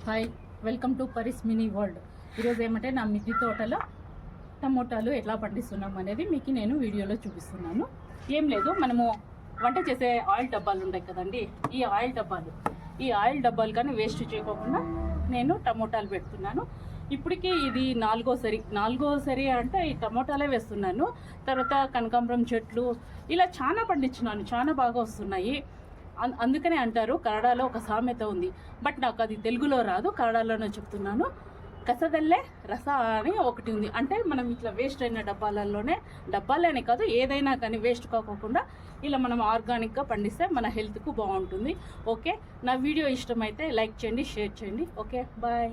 Hi, welcome to Paris mini world. ఈరోజు ఏమంటే నా మిద్దె తోటలో టమోటాలు ఎట్లా పండిస్తున్నాం అనేది మీకు నేను వీడియోలో చూపిస్తున్నాను. ఏం లేదు, మనము వంట చేసే ఆయిల్ డబ్బాలు ఉంటాయి కదండి, ఈ ఆయిల్ డబ్బాలు కానీ వేస్ట్ చేయకోకుండా నేను టమోటాలు పెడుతున్నాను. ఇప్పటికీ ఇది నాలుగోసరి అంటే ఈ టమోటాలే వేస్తున్నాను. తర్వాత కనకాంబరం చెట్లు ఇలా చాలా పండించినాను, చాలా బాగా వస్తున్నాయి. అందుకనే అంటారు, కన్నడలో ఒక సామెత ఉంది, బట్ నాకు అది తెలుగులో రాదు, కన్నడలోనే చెప్తున్నాను. కసదల్లే రస అని ఒకటి ఉంది. అంటే మనం ఇట్లా వేస్ట్ అయిన డబ్బాలనే కాదు, ఏదైనా కానీ వేస్ట్ కాకోకుండా ఇలా మనం ఆర్గానిక్గా పండిస్తే మన హెల్త్కు బాగుంటుంది. ఓకే, నా వీడియో ఇష్టమైతే లైక్ చేయండి, షేర్ చేయండి. Okay, bye.